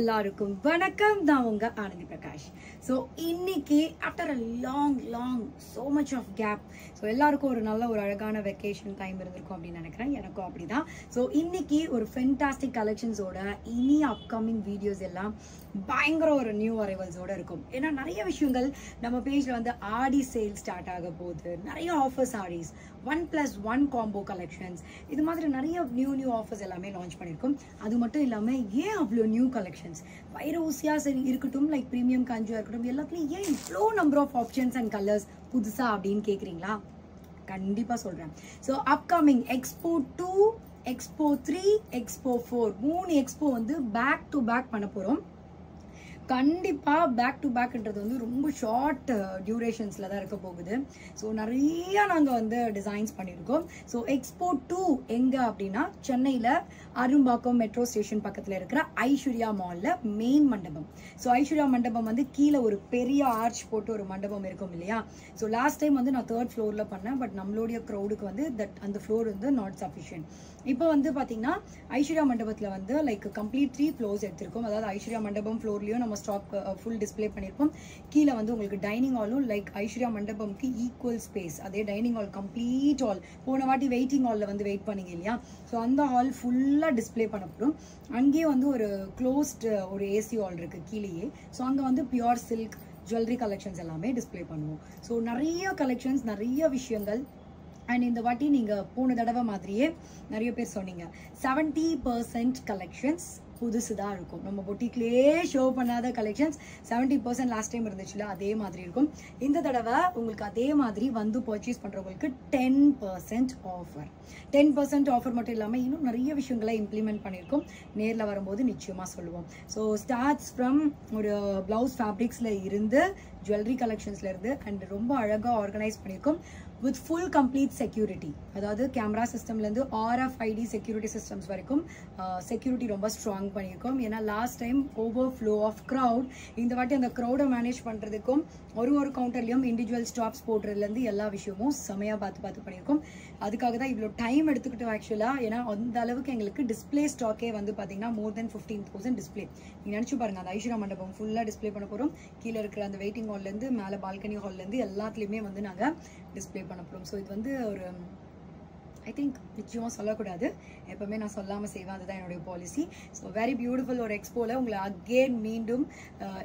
எல்லாருக்கும் வணக்கம். நான் உங்க ஆனந்தி பிரகாஷ். ஸோ இன்னைக்கு after a long so much of gap, so எல்லாருக்கும் ஒரு நல்ல ஒரு அழகான வெக்கேஷன் டைம் இருந்திருக்கும் அப்படின்னு நினைக்கிறேன். எனக்கும் அப்படிதான். ஸோ இன்னைக்கு ஒரு ஃபென்டாஸ்டிக் கலெக்ஷன்ஸோட இனி அப்கமிங் வீடியோஸ் எல்லாம் பயங்கர ஒரு நியூ அரைவல்ஸோட இருக்கும். ஏன்னா நிறைய விஷயங்கள் நம்ம பேஜ்ல வந்து ஆடி சேல் ஸ்டார்ட் ஆக போகுது. நிறைய ஆஃபர்ஸ், ஆடிஸ் 1+1 காம்போ கலெக்ஷன்ஸ், இது மாதிரி நிறைய நியூ ஆஃபர்ஸ் எல்லாமே லான்ச் பண்ணியிருக்கோம். அது மட்டும் இல்லாமல் ஏன் அவ்வளோ நியூ கலெக்ஷன்ஸ் வைரோசியா சரி இருக்கட்டும், லைக் ப்ரீமியம் காஞ்சியா இருக்கட்டும், எல்லாத்துலேயும் ஏன் இவ்வளோ number of options and colours புதுசா அப்படின்னு கேட்குறீங்களா? கண்டிப்பாக சொல்கிறேன். So upcoming expo 2, expo 3, expo 4 3 expo வந்து பேக் டு பேக் பண்ண போகிறோம். கண்டிப்பாக பேக் டு பேக்ன்றது வந்து ரொம்ப ஷார்ட் டியூரேஷன்ஸில் தான் இருக்க போகுது. ஸோ நிறையா நாங்கள் வந்து டிசைன்ஸ் பண்ணியிருக்கோம். ஸோ எக்ஸ்போ 2 எங்கே அப்படின்னா சென்னையில் அரும்பாக்கம் மெட்ரோ ஸ்டேஷன் பக்கத்தில் இருக்கிற ஐஸ்வர்யா மாலில் மெயின் மண்டபம். ஸோ ஐஸ்வர்யா மண்டபம் வந்து கீழே ஒரு பெரிய ஆர்ச் போட்டு ஒரு மண்டபம் இருக்கும் இல்லையா? ஸோ லாஸ்ட் டைம் வந்து நான் 3rd ஃப்ளோரில் பண்ணேன். பட் நம்மளுடைய க்ரௌடுக்கு வந்து அந்த ஃப்ளோர் வந்து நாட் சஃபிஷியன்ட். இப்போ வந்து பார்த்தீங்கன்னா ஐஸ்வர்யா மண்டபத்தில் வந்து லைக் கம்ப்ளீட் 3 ஃப்ளோர்ஸ் எடுத்திருக்கோம். அதாவது ஐஸ்வர்யா மண்டபம் ஃப்ளோர்லேயும் நம்ம ஸ்டாக் ஃபுல் டிஸ்பிளே பண்ணியிருக்கோம். கீழே வந்து உங்களுக்கு டைனிங் ஹாலும் லைக் ஐஸ்வர்யா மண்டபம்க்கு ஈக்குவல் ஸ்பேஸ், அதே டைனிங் ஹால் கம்ப்ளீட் ஹால். போன வாட்டி வெயிட்டிங் ஹாலில் வந்து வெயிட் பண்ணீங்க இல்லையா? ஸோ அந்த ஹால் ஃபுல்லாக டிஸ்பிளே பண்ணப்படும். அங்கேயே வந்து ஒரு க்ளோஸ்ட் ஒரு ஏசி ஹால் இருக்கு கீழேயே. ஸோ அங்கே வந்து பியூர் சில்க் ஜுவல்லரி கலெக்ஷன்ஸ் எல்லாமே டிஸ்பிளே பண்ணுவோம். ஸோ நிறைய கலெக்ஷன்ஸ், நிறைய விஷயங்கள். அண்ட் இந்த வாட்டி நீங்கள் போன தடவை மாதிரியே நிறைய பேர் சொன்னீங்க 70% கலெக்ஷன்ஸ் புதுசு தான் இருக்கும். நம்ம பொட்டிக்லேயே ஷோ பண்ணாத கலெக்ஷன்ஸ் 70% லாஸ்ட் டைம் இருந்துச்சுல, அதே மாதிரி இருக்கும். இந்த தடவை உங்களுக்கு அதே மாதிரி வந்து பர்ச்சேஸ் பண்ணுறவங்களுக்கு 10% ஆஃபர். 10% ஆஃபர் மட்டும் இல்லாமல் இன்னும் நிறைய விஷயங்களை இம்ப்ளிமெண்ட் பண்ணியிருக்கோம். நேரில் வரும்போது நிச்சயமாக சொல்லுவோம். ஸோ ஸ்டார்ட்ஸ் ஃப்ரம் ஒரு ப்ளவுஸ் ஃபேப்ரிக்ஸில் இருந்து ஜுவல்லரி கலெக்ஷன்ஸ்ல இருந்து அண்ட் ரொம்ப அழகாக ஆர்கனைஸ் பண்ணியிருக்கோம் வித் ஃபுல் கம்ப்ளீட் செக்யூரிட்டி. அதாவது கேமரா சிஸ்டம்லேருந்து RFID செக்யூரிட்டி சிஸ்டம்ஸ் வரைக்கும் செக்யூரிட்டி ரொம்ப ஸ்ட்ராங் பண்ணியிருக்கோம். ஏன்னா last time overflow of crowd. இந்த வாட்டி அந்த க்ரௌடை மேனேஜ் பண்ணுறதுக்கும் ஒரு கவுண்டர்லையும் இண்டிவிஜுவல் ஸ்டாப்ஸ் போடுறதுலேருந்து எல்லா விஷயமும் செமையாக பார்த்து பண்ணியிருக்கோம். அதுக்காக தான் இவ்வளோ டைம் எடுத்துக்கிட்டோம் ஆக்சுவலாக. ஏன்னா அந்த அளவுக்கு எங்களுக்கு டிஸ்பிளே ஸ்டாக்கே வந்து பார்த்தீங்கன்னா மோர் தென் 15,000 டிஸ்பிளே. நீங்கள் நினச்சி பாருங்கள், அந்த ஐஸ்வர்யா மண்டபம் ஃபுல்லாக டிஸ்பிளே பண்ண போகிறோம். கீழே இருக்கிற அந்த வெயிட்டிங் ஹால்லேருந்து மேலே பால்கனி ஹால்லேருந்து எல்லாத்துலேயுமே வந்து நாங்கள் டிஸ்பிளே பண்ண போகிறோம். ஸோ இது வந்து ஒரு ஐ திங்க் நிச்சயமாக சொல்லக்கூடாது, எப்போவுமே நான் சொல்லாமல் செய்வேன், அதுதான் என்னுடைய பாலிசி. ஸோ வெரி பியூட்டிஃபுல் ஒரு எக்ஸ்போவில் உங்களை அகெயின் மீண்டும்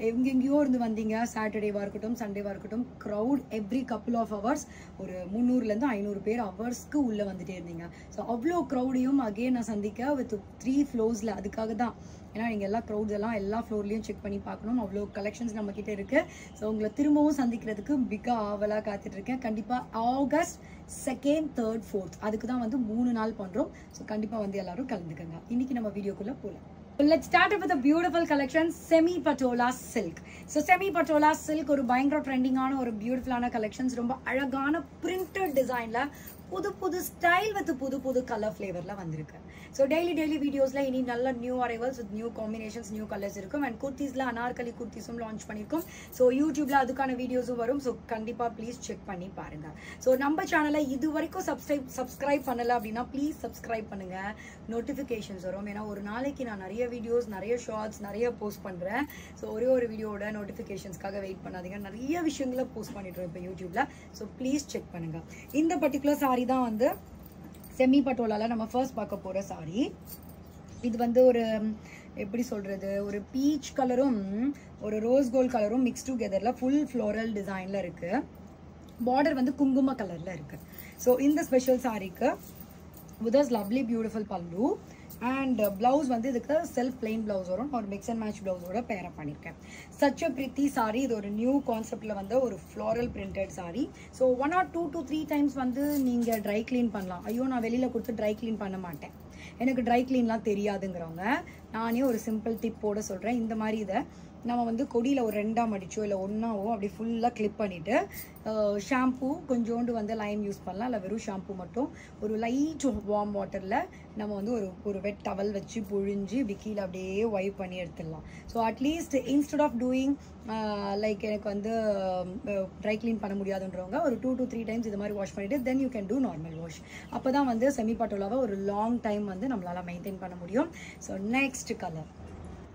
எங்கெங்கேயோ இருந்து வந்தீங்க. சாட்டர்டேவாக இருக்கட்டும், சண்டேவாக இருக்கட்டும், crowd every couple of hours ஒரு 300 to 500 பேர் ஹவர்ஸ்க்கு உள்ளே வந்துட்டே இருந்தீங்க. ஸோ அவ்வளோ க்ரௌடையும் அகெயின் நான் சந்திக்க வித் 3 ஃப்ளோர்ஸில். அதுக்காக தான், ஏன்னா நீங்கள் எல்லா க்ரௌட்ஸ் எல்லாம் எல்லா ஃப்ளோர்லேயும் செக் பண்ணி பார்க்கணும். அவ்வளோ கலெக்ஷன்ஸ் நம்மக்கிட்ட இருக்குது. ஸோ உங்களை திரும்பவும் சந்திக்கிறதுக்கு மிக ஆவலாக காத்துட்ருக்கேன். கண்டிப்பாக August 2nd, 3rd, 4th அதுக்கு தான் வந்து 3 நாள் பண்ணுறோம். ஸோ கண்டிப்பாக வந்து எல்லாரும் கலந்துக்கங்க. இன்னைக்கு நம்ம வீடியோக்குள்ளே போகலாம். Let's start with a beautiful collection, semi patola silk. So semi patola silk ஒரு பயங்கர ட்ரெண்டிங்கான ஒரு பியூட்டிஃபுல்லான கலெக்ஷன்ஸ். ரொம்ப அழகான பிரிண்டட் டிசைன்ல புது ஸ்டைல் வித் புது கலர் ஃப்ளேவர்ல வந்திருக்கு. ஸோ டெய்லி வீடியோஸ்ல இனி நல்ல new arrivals with new combinations, new colours இருக்கும். அண்ட் குர்த்திஸ்ல அனார்கலி குர்த்திஸும் லான்ச் பண்ணியிருக்கோம். ஸோ யூடியூப்ல அதுக்கான வீடியோஸும் வரும். ஸோ கண்டிப்பா ப்ளீஸ் செக் பண்ணி பாருங்க. ஸோ நம்ம சேனலை இது வரைக்கும் சப்ஸ்கிரைப் பண்ணல அப்படின்னா ப்ளீஸ் சப்ஸ்கிரைப் பண்ணுங்க. நோட்டிஃபிகேஷன்ஸ் வரும். ஏன்னா ஒரு நாளைக்கு நான் நிறைய வீடியோஸ், நிறைய ஷார்ட்ஸ் நிறைய போஸ்ட் பண்றேன். ஸோ ஒரு வீடியோட நோட்டிஃபிகேஷன்ஸ்க்காக வெயிட் பண்ணாதீங்க. நிறைய விஷயங்களை போஸ்ட் பண்ணிட்டு இப்போ யூடியூப்ல. ஸோ ப்ளீஸ் செக் பண்ணுங்க. இந்த பர்டிகுலர் சாரி தான் வந்து செமி பட்டோலால நம்ம ஃபர்ஸ்ட் பார்க்க போற சாரி. இது வந்து ஒரு எப்படி சொல்றது, ஒரு பீச் கலரும் ஒரு ரோஸ் கோல்ட் கலரும் மிக்ஸ் டுகெதர்ல ஃபுல் ஃப்ளோரல் டிசைன்ல இருக்கு. பார்டர் வந்து குங்கும கலர்ல இருக்கு. ஸோ இந்த ஸ்பெஷல் சாரிக்கு with us lovely beautiful pallu and blouse வந்து இதுக்கு செல்ஃப் பிளெயின் பிளவுஸ் வரும். ஒரு மிக்ஸ் அண்ட் மேட்ச் பிளவுஸோட பேரப் பண்ணியிருக்கேன். Such a Preeti sorry. இது ஒரு நியூ கான்செப்ட்ல வந்து ஒரு floral printed sorry. So 1 or 2 to 3 times வந்து நீங்க ட்ரை கிளீன் பண்ணலாம். ஐயோ நான் வெளியில கொடுத்து ட்ரை கிளீன் பண்ண மாட்டேன், எனக்கு ட்ரை கிளீன்லாம் தெரியாதுங்கிறவங்க நானே ஒரு சிம்பிள் டிப்போட சொல்றேன். இந்த மாதிரி இதை நம்ம வந்து கொடியில் ஒரு 2ஆ மடிச்சோ இல்லை 1ஆவோ அப்படி ஃபுல்லாக கிளிப் பண்ணிவிட்டு ஷாம்பூ கொஞ்சோண்டு வந்து லைம் யூஸ் பண்ணலாம். இல்லை வெறும் ஷாம்பூ மட்டும் ஒரு லைட் வார்ம் வாட்டரில் நம்ம வந்து ஒரு வெட் டவல் வச்சு புழிஞ்சு இப்படி கீழே அப்படியே வைப் பண்ணி எடுத்துடலாம். So at least instead of doing like எனக்கு வந்து ட்ரை கிளீன் பண்ண முடியாதுன்றவங்க ஒரு 2 to 3 டைம்ஸ் இது மாதிரி வாஷ் பண்ணிவிட்டு then you can do normal wash. அப்போ தான் வந்து செமி பட்டோலாவை ஒரு லாங் டைம் வந்து நம்மளால் மெயின்டைன் பண்ண முடியும். So next colour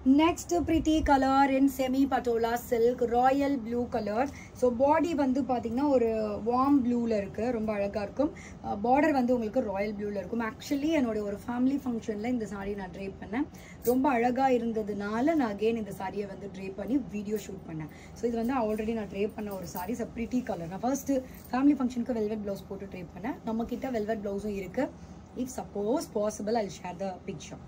Next pretty color in semi patola silk, royal blue color. So body வந்து பாத்தீங்கன்னா ஒரு warm blueல இருக்கு, ரொம்ப அழகா இருக்கும். Border வந்து உங்களுக்கு royal blueல இருக்கும். Actually என்னோட ஒரு family functionல இந்த saree நான் drape பண்ணேன். ரொம்ப அழகா இருந்ததுனால நான் again இந்த சாரியை வந்து drape பண்ணி வீடியோ ஷூட் பண்ணேன். ஸோ இது வந்து ஆல்ரெடி நான் drape பண்ண ஒரு saree, a pretty color. நான் first family functionக்கு velvet blouse போட்டு drape பண்ணேன். நம்ம கிட்ட velvet blouseம் இருக்கு. If suppose possible, I'll share the picture.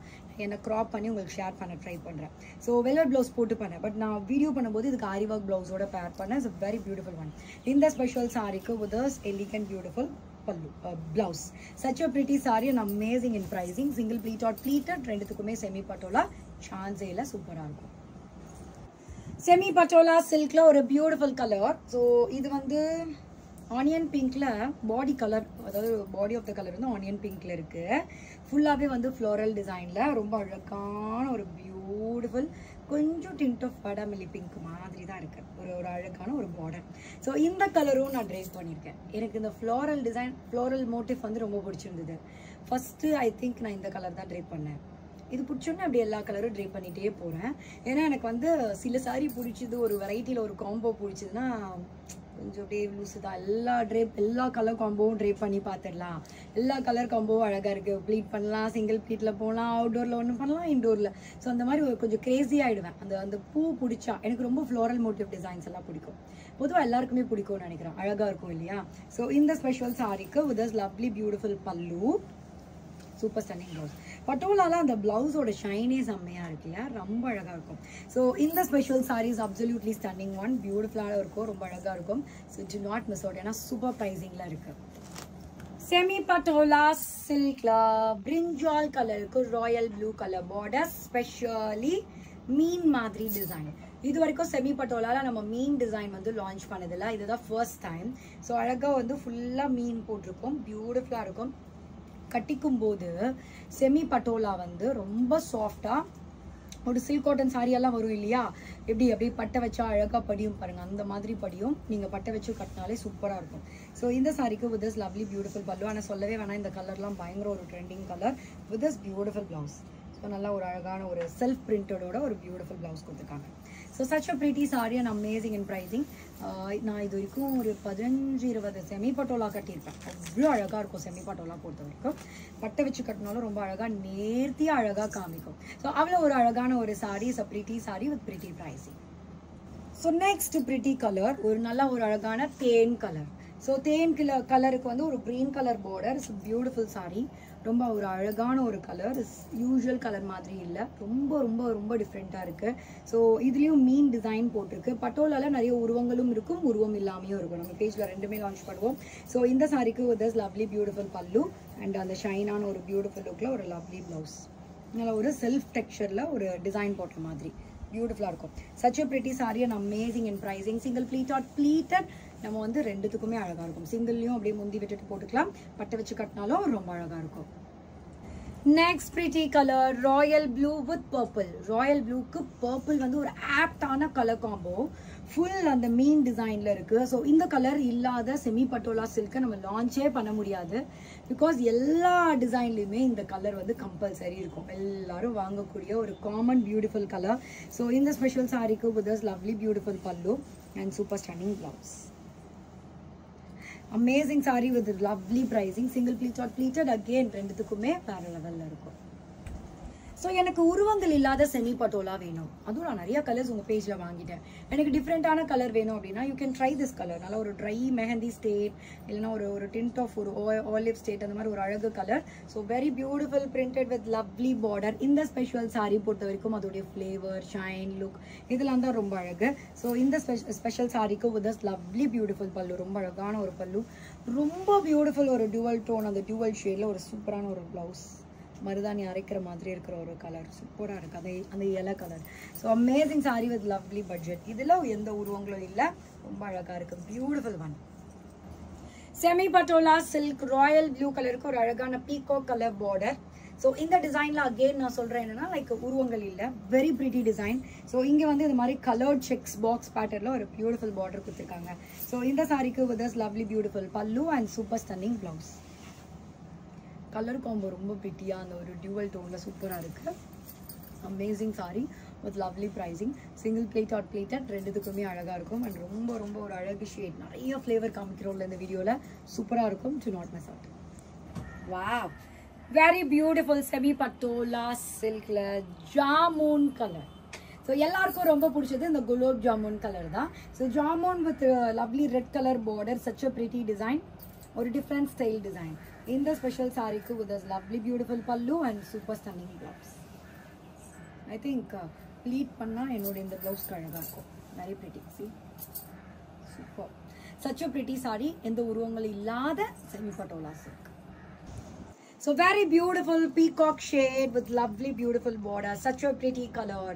என்ன crop பண்ணி உங்களுக்கு ஷேர் பண்ண ட்ரை பண்றேன். ஸோ velvet blouse போட்டு பண்ணேன். பட் நான் வீடியோ பண்ணும்போது இதுக்கு ஆரி ஒர்க் பிளவுஸோட பேர் பண்ணேன். It's very beautiful one. இந்த ஸ்பெஷல் சாரிக்கு with elegant beautiful pallu blouse. Such a pretty saree and amazing in pricing. Single pleat or pleated, ரெண்டுத்துக்குமே semi patola chance இல்ல, சூப்பரா இருக்கும். Semi patola silkல ஒரு பியூட்டிஃபுல் கலர். ஸோ இது வந்து ஆனியன் பிங்க்ல பாடி colour, அதாவது பாடி ஆஃப் த கலர் வந்து onion பிங்க்ல இருக்கு. ஃபுல்லாவே வந்து ஃப்ளோரல் டிசைன்ல ரொம்ப அழகான ஒரு பியூட்டிஃபுல், கொஞ்சம் டிண்ட் ஆஃப் வடாமில்லி பிங்க் மாதிரி தான் இருக்கு. ஒரு அழகான ஒரு பார்டர். ஸோ இந்த கலரும் நான் ட்ரேஸ் பண்ணியிருக்கேன். எனக்கு இந்த ஃப்ளோரல் டிசைன், ஃப்ளோரல் மோட்டிவ் வந்து ரொம்ப பிடிச்சிருந்தது. ஃபர்ஸ்ட் ஐ திங்க் நான் இந்த கலர் தான் ட்ரேப் பண்ணேன். இது பிடிச்சோன்னே அப்படி எல்லா கலரும் ட்ரேப் பண்ணிகிட்டே போகிறேன். ஏன்னா எனக்கு வந்து சில சாரி பிடிச்சது, ஒரு வெரைட்டியில் ஒரு காம்போ பிடிச்சதுன்னா கொஞ்சம் அப்படியே லூஸு தான். எல்லா கலர் காம்போவும் ட்ரேப் பண்ணி பார்த்துடலாம். எல்லா கலர் காம்போவும் அழகாக இருக்குது. ப்ளீட் பண்ணலாம், சிங்கிள் ப்ளீட்டில் போகலாம், அவுட்டோரில் ஒன்று பண்ணலாம், இன்டோரில். ஸோ அந்த மாதிரி கொஞ்சம் க்ரேஸி ஆகிடுவேன். அந்த பூ பிடிச்சா எனக்கு ரொம்ப ஃப்ளோரல் மோட்டிவ் டிசைன்ஸ் எல்லாம் பிடிக்கும். பொதுவாக எல்லாருக்குமே பிடிக்கும்னு நினைக்கிறேன். அழகாக இருக்கும் இல்லையா? ஸோ இந்த ஸ்பெஷல் சாரிக்கு வித் திஸ் லவ்லி பியூட்டிஃபுல் பல்லு, சூப்பர் ஸ்டன்னிங் ப்ளவுஸ். பட்டோலால அந்த பிளவுஸோட ஷைனே செம்மையா இருக்கு இல்லையா? ரொம்ப அழகா இருக்கும். ஸோ இந்த special saris absolutely stunning one, பியூட்டிஃபுல்லாக இருக்கும், ரொம்ப அழகா இருக்கும். So do not miss out, ஏன்னா சூப்பர் ப்ரைசிங்ல இருக்கு. செமி பட்டோலா சில்க்ல பிரிஞ்சால் கலருக்கு royal blue colour border, specially மீன் மாதிரி டிசைன். இது வரைக்கும் செமி பட்டோலால நம்ம மீன் டிசைன் வந்து லான்ச் பண்ணதில்லை, இதுதான் ஃபர்ஸ்ட் டைம். ஸோ அழகா வந்து ஃபுல்லா மீன் போட்டிருக்கோம், பியூட்டிஃபுல்லா இருக்கும். கட்டிக்கும் போது செமி பட்டோலா வந்து ரொம்ப சாஃப்டா, ஒரு சில்க் காட்டன் சாரி எல்லாம் வரும் இல்லையா, எப்படி பட்டை வச்சா அழகா படியும் பாருங்க, அந்த மாதிரி படியும். நீங்க பட்டை வச்சு கட்டினாலே சூப்பரா இருக்கும். ஸோ இந்த சாரிக்கு வித் திஸ் லவ்லி பியூட்டிஃபுல் பல்லு. ஆனால் சொல்லவே வேணாம், இந்த கலர்லாம் பயங்கர ஒரு trending colour with this beautiful blouse. So நல்லா ஒரு அழகான ஒரு செல்ஃப் பிரிண்டடோட ஒரு பியூட்டிஃபுல் பிளவுஸ் கொடுத்துருக்காங்க. So such a pretty sari and amazing in pricing. நான் இது வரைக்கும் ஒரு 15-20 செமி பட்டோலா கட்டியிருப்பேன். அவ்வளோ அழகாக இருக்கும் செமி பட்டோலா பொறுத்த வரைக்கும். பட்டை வச்சு கட்டினாலும் ரொம்ப அழகாக நேர்த்தியாக அழகாக காமிக்கும். ஸோ அவ்வளோ ஒரு அழகான ஒரு sorry, is a pretty sorry with pretty pricing. So next pretty colour, ஒரு நல்ல ஒரு அழகான தேன் கலர். ஸோ தேன் கலருக்கு வந்து ஒரு green colour border. It's beautiful sorry, ரொம்ப ஒரு அழகான ஒரு கலர். யூஸ்வல் கலர் மாதிரி இல்லை, ரொம்ப ரொம்ப ரொம்ப டிஃப்ரெண்ட்டாக இருக்குது. ஸோ இதுலேயும் மீன் டிசைன் போட்டிருக்கு. பட்டோலால நிறைய உருவங்களும் இருக்கும், உருவம் இல்லாமையும் இருக்கும். நம்ம பேஜில் ரெண்டுமே லான்ச் பண்ணுவோம். ஸோ இந்த சாரிக்கு with this lovely beautiful pallu and அந்த ஷைனான ஒரு பியூட்டிஃபுல் லுக்கில் ஒரு லவ்லி ப்ளவுஸ். நல்ல ஒரு செல்ஃப் டெக்ஸ்சரில் ஒரு டிசைன் போட்ட மாதிரி பியூட்டிஃபுல்லாக இருக்கும். Such a pretty sari and amazing in pricing. Single pleat or pleated நம்ம வந்து ரெண்டுத்துக்குமே அழகாக இருக்கும். சிங்கிள்லையும் அப்படியே முந்தி விட்டுட்டு போட்டுக்கலாம், பட்டை வச்சு கட்டினாலும் ரொம்ப அழகாக இருக்கும். Next pretty colour royal blue with purple. Royal ப்ளூக்கு பர்பிள் வந்து ஒரு ஆப்டான கலர் காம்போ. ஃபுல் அந்த மீன் டிசைனில் இருக்குது. ஸோ இந்த கலர் இல்லாத செமி பட்டோலா சில்கை நம்ம லான்ச்சே பண்ண முடியாது. பிகாஸ் எல்லா டிசைன்லையுமே இந்த கலர் வந்து கம்பல்சரி இருக்கும், எல்லாரும் வாங்கக்கூடிய ஒரு காமன் பியூட்டிஃபுல் கலர். ஸோ இந்த ஸ்பெஷல் சாரிக்கு with this lovely beautiful pallu and super stunning blouse. Amazing sari with lovely pricing. Single pleat or pleated, again ரெண்டுத்துக்குமே வேற லெவலில் இருக்கும். ஸோ எனக்கு உருவங்கள் இல்லாத செமி பட்டோலா வேணும். அதுவும் நான் நிறைய கலர்ஸ் உங்கள் பேஜில் வாங்கிட்டேன். எனக்கு டிஃப்ரெண்ட்டான கலர் வேணும் அப்படின்னா you can try this colour. நல்லா ஒரு ட்ரை மெஹந்தி ஸ்டேட், இல்லைனா ஒரு டிண்ட் ஆஃப் ஒரு ஆலிவ் ஸ்டேட், அந்த மாதிரி ஒரு அழகு colour. So very beautiful printed with lovely border. இந்த ஸ்பெஷல் சாரி பொறுத்த வரைக்கும் அதோடைய ஃப்ளேவர், ஷைன், லுக் இதெல்லாம் தான் ரொம்ப அழகு. ஸோ இந்த ஸ்பெஷல் சாரிக்கு வித் திஸ் லவ்லி பியூட்டிஃபுல் பல்லு, ரொம்ப அழகான ஒரு பல்லு, ரொம்ப பியூட்டிஃபுல் ஒரு டியூவல் டோன், அந்த டியூவல் ஷேடில் ஒரு சூப்பரான ஒரு ப்ளவுஸ். மருதாணி அரைக்கிற மாதிரி இருக்கிற ஒரு கலர், சூப்பராக இருக்குது அந்த இலை colour. So amazing sari with lovely budget. இதில் எந்த உருவங்களும் இல்லை, ரொம்ப அழகாக இருக்குது, beautiful one. Semi patola silk Royal blue கலருக்கு ஒரு அழகான பீகோ கலர் பார்டர். ஸோ இந்த டிசைனில் அகெயின் நான் சொல்கிறேன் என்னன்னா, லைக் உருவங்கள் இல்லை, வெரி பிரிட்டி டிசைன். ஸோ இங்கே வந்து இந்த மாதிரி கலர்ட் செக்ஸ் பாக்ஸ் பேட்டர்னில் ஒரு பியூட்டிஃபுல் பார்டர் கொடுத்துருக்காங்க. ஸோ இந்த சாரிக்கு with this lovely beautiful pallu and super stunning blouse. Colour combo ரொம்ப பிரிட்டியாக அந்த ஒரு டியூவல் டோனில் சூப்பராக இருக்குது. Amazing sari, with lovely pricing. Single pleat or pleated ரெண்டுத்துக்குமே அழகாக இருக்கும். அண்ட் ரொம்ப ரொம்ப ஒரு அழகு ஷேட், நிறைய ஃப்ளேவர் காமிக்கிறோம்ல இந்த வீடியோவில், சூப்பராக இருக்கும். Do not miss out. Wow, very beautiful semi Patola சில்க்ல ஜாமூன் கலர். ஸோ எல்லாருக்கும் ரொம்ப பிடிச்சது இந்த குலோப் ஜாமுன் கலர் தான். So jamun with lovely red colour border, such a pretty design, ஒரு டிஃப்ரெண்ட் ஸ்டைல் டிசைன். இந்த ஸ்பெஷல் சாரிக்கு with lovely beautiful pallu and super stunning blouse. I think pleat பண்ணால் என்னோட இந்த ப்ளவுஸ்க்கு அழகாக இருக்கும். வெரி பிரிட்டி, சி super. Such a pretty sari, எந்த உருவங்கள் இல்லாத semi patola silk. So very beautiful peacock shade with lovely beautiful border, such a pretty color.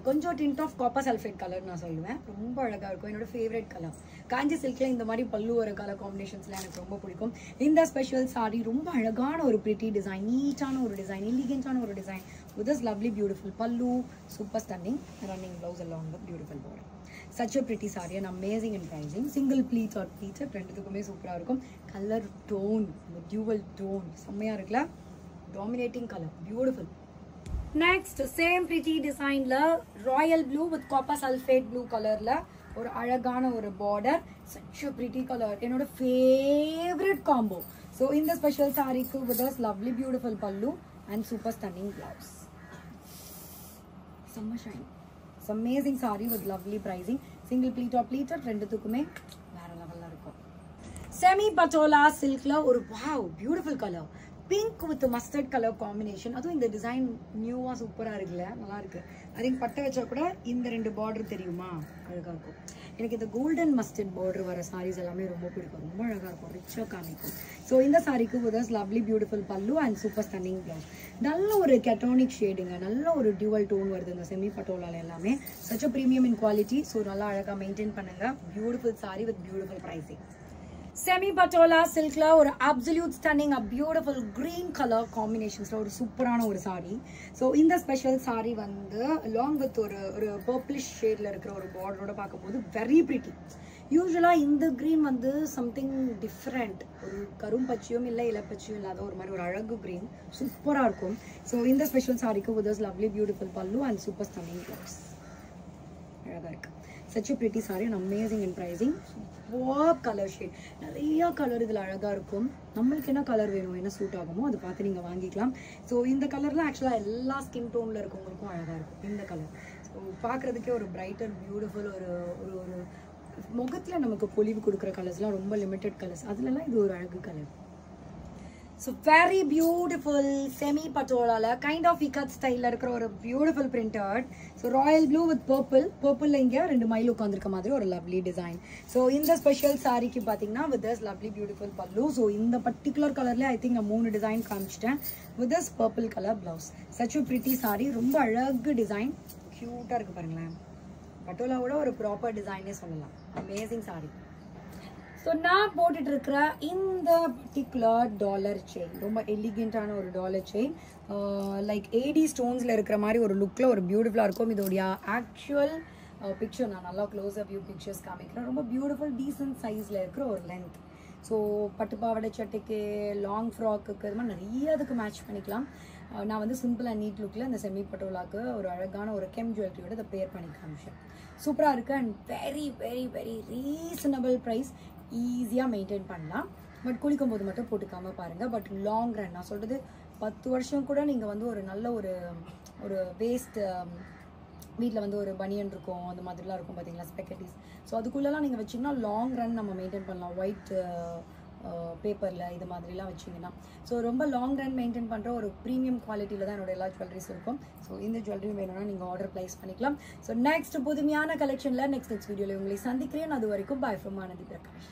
கொஞ்சம் tint of copper sulphate color நான் சொல்லுவேன், ரொம்ப அழகா இருக்கும். என்னோட ஃபேவரட் கலர். காஞ்சி சில்க்ல இந்த மாதிரி பல்லு வர கலர் காம்பினேஷன்ஸ்ல எனக்கு ரொம்ப பிடிக்கும். இந்த ஸ்பெஷல் சாரி ரொம்ப அழகான ஒரு பிரிட்டி டிசைன், நீட்டான ஒரு டிசைன், எலிகென்ட்டான ஒரு design with this lovely beautiful pallu, super stunning running blouse along with beautiful border. Such a pretty saree and amazing in pricing. Single pleat or pleated ரெண்டுத்துக்குமே சூப்பரா இருக்கும். Colour tone, dual tone செம்மையா இருக்குல, dominating color, beautiful. Next same pretty design la royal blue with copper sulphate blue color la ஒரு அழகான ஒரு border, such a pretty color, என்னோட favorite combo. So in the special saree ku with us lovely beautiful pallu and super stunning blouse. Summer shine. It's amazing saree with lovely pricing. Single pleat or pleated ரெண்டுத்துக்குமே வேற லெவல்ல இருக்கும். Semi patola silk la ஒரு wow beautiful color. Pink with mustard color combination. அதுவும் இந்த design நியூவா சூப்பரா இருக்குல்ல, நல்லா இருக்கு. ஐ திங்க் பட்டை வச்சா கூட இந்த ரெண்டு பார்டர் தெரியுமா, அழகா இருக்கும். எனக்கு இந்த கோல்டன் மஸ்டர்ட் பார்டர் வர சாரீஸ் எல்லாமே ரொம்ப பிடிக்கும், ரொம்ப அழகா இருக்கும், ரிச்சா காமிக்கும். ஸோ இந்த சாரிக்கு with lovely beautiful pallu and super stunning blouse. நல்ல ஒரு கெட்டோனிக் ஷேடுங்க, நல்ல ஒரு டியூவல் டோன் வருது இந்த செமி பட்டோலால எல்லாமே. Such a premium in quality. So நல்லா அழகா மெயின்டைன் பண்ணுங்க. Beautiful sorry with beautiful pricing. Semi patola silk la ஒரு absolute stunning, a beautiful green color combinations la ஒரு சூப்பரான ஒரு saree. So இந்த ஸ்பெஷல் saree வந்து along with ஒரு purplish shade ல இருக்கிற ஒரு border ஓட பாக்கும்போது very pretty. யூசுவலா இந்த green வந்து something different, ஒரு கரும் பச்சையும் இல்ல இளப்பச்சையும் இல்லாத ஒரு மாதிரி ஒரு அழகு green, சூப்பரா இருக்கும். So இந்த ஸ்பெஷல் சாரிக்கு with this lovely beautiful pallu and super stunning blouse. அழகா இருக்கு. Such a pretty saree and amazing in pricing. Superb color shade. நிறைய கலர் இதில் அழகாக இருக்கும். நம்மளுக்கு என்ன கலர் வேணும், என்ன சூட் ஆகுமோ அதை பார்த்து நீங்கள் வாங்கிக்கலாம். ஸோ இந்த கலர்லாம் ஆக்சுவலாக எல்லா ஸ்கின் டோனில் இருக்கவங்களுக்கும் அழகாக இருக்கும் இந்த கலர். ஸோ பார்க்குறதுக்கே ஒரு பிரைட்டர் பியூட்டிஃபுல் ஒரு ஒரு ஒரு முகத்தில் நமக்கு பொலிவு கொடுக்குற கலர்ஸ்லாம் ரொம்ப லிமிட்டட் கலர்ஸ், அதுலலாம் இது ஒரு அழகு colour. So very beautiful semi patola la kind of ikat style la irukra or beautiful printed. So royal blue with purple, purple la inga rendu mile ukandirukka madri or lovely design. So in the special saree ki pathina with this lovely beautiful pallu. So in the particular color la I think a moon design kaamichiten with this purple color blouse. Such a pretty saree, romba alagu design, cute ah irukku parunga. Patola oda or proper design e sollalam. Amazing saree. So நான் போட்டுட்டு இருக்கிற இந்த particular dollar chain ரொம்ப எலிகென்ட்டான ஒரு dollar chain, like ஏடி ஸ்டோன்ஸில் இருக்கிற மாதிரி ஒரு லுக்கில் ஒரு பியூட்டிஃபுல்லாக இருக்கும். இதோடைய ஆக்சுவல் பிக்சர் நான் நல்லா க்ளோஸர் வியூ பிக்சர்ஸ் காமிக்கிறேன். ரொம்ப பியூட்டிஃபுல் டீசன்ட் சைஸில் இருக்கிற ஒரு லென்த். ஸோ பட்டு பாவாடை சட்டைக்கு, லாங் ஃப்ராக்குக்கு, இது மாதிரி நிறைய அதுக்கு மேட்ச் பண்ணிக்கலாம். நான் வந்து சிம்பிள் அண்ட் நீட் லுக்கில் இந்த செமி பட்டோலாக்கு ஒரு அழகான ஒரு கெம் ஜுவல்லரியோட இதை பேர் பண்ணி காமிச்சேன். சூப்பராக இருக்குது and very very very reasonable price. ஈஸியாக மெயின்டைன் பண்ணலாம். பட் குளிக்கும் போது மட்டும் போட்டுக்காமல் பாருங்கள். பட் லாங் ரன் நான் சொல்கிறது 10 வருஷம் கூட நீங்கள் வந்து ஒரு நல்ல ஒரு வேஸ்ட் வீட்டில் வந்து ஒரு பனியன் இருக்கும், அந்த மாதிரிலாம் இருக்கும் பார்த்தீங்களா ஸ்பெக்கட்டிஸ். ஸோ அதுக்குள்ளெல்லாம் நீங்கள் வச்சிங்கன்னா லாங் ரன் நம்ம மெயின்டைன் பண்ணலாம். ஒயிட் பேப்பரில் இது மாதிரிலாம் வச்சிங்கன்னா ஸோ ரொம்ப லாங் ரன் மெயின்டைன் பண்ணுற ஒரு ப்ரீமியம் குவாலிட்டியில் தான் என்னோட எல்லா ஜுவல்லரிஸ் இருக்கும். ஸோ இந்த ஜுவல்லரி வேணும்னா நீங்கள் ஆர்டர் ப்ளேஸ் பண்ணிக்கலாம். ஸோ நெக்ஸ்ட் புதுமையான கலெக்ஷனில் நெக்ஸ்ட் வீடியோவில் உங்களை சந்திக்கிறேன். அது வரைக்கும் பை ஃப்ரம் ஆனந்தி பிரகாஷ்.